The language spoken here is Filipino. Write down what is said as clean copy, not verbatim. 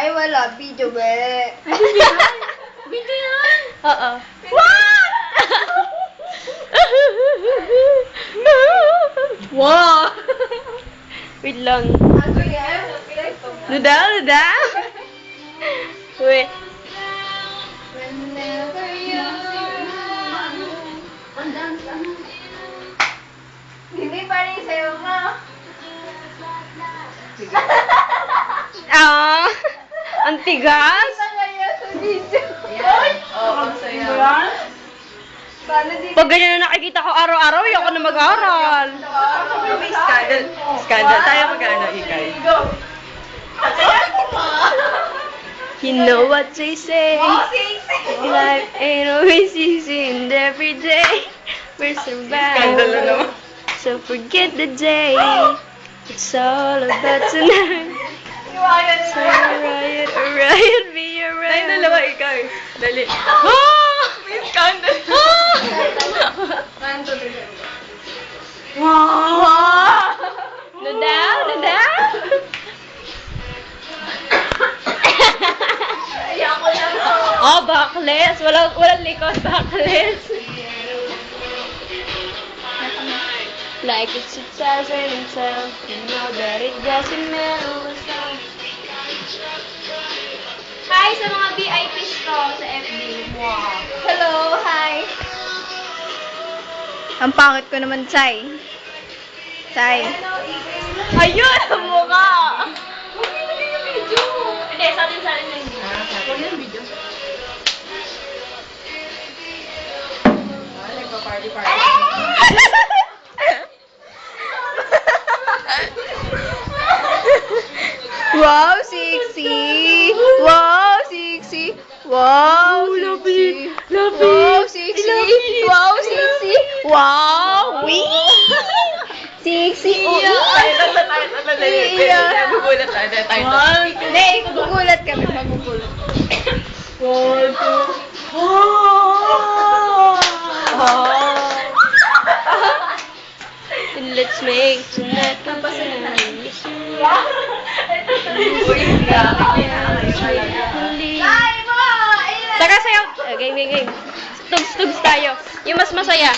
Ay, wala. Video, be. Video yan. Oo. Wow! Wait lang. Ano yan? Nuda? Wait. Whenever you're hindi pa rin sa'yo mo. Ah! Ang tigas? Kita kaya sa video. Oo, saya. Paano di Pag ganyan na nakikita ko araw-araw, ayoko na mag-aral. May scandal. Scandal. Tayo mag-ano, Ikay. You know what they say. Sing-sing. Life ain't always easy and every day we're Scandal surviving. na naman. So forget the day. It's all about tonight. So a riot, be a Tayo riot. dalawa, Ikay. Dali. Ah! May scandal. Wow! Nuda? Ayoko na to. Oh, backless. Walang likod, backless. Like it's 2010, you know that it doesn't matter what's wrong. Hi sa mga VIPs ko sa FB. Wow. Hello, hi. Ang pangit ko naman, Chay. Chay. Ayun, ang mukha! Hindi, sa atin na hindi. Huwag yung video. Nagpa-party-party. Wow, sexy! Wow, sexy! Wow, sexy! Wow, sexy! Wow, sexy! Wow! Wee! Sexy! Nagugulat tayo. Hindi, magugulat kami, magugulat. And let's make tonight the Ay mo! Saka sayaw. Game. Tugs tayo. Yung mas masaya.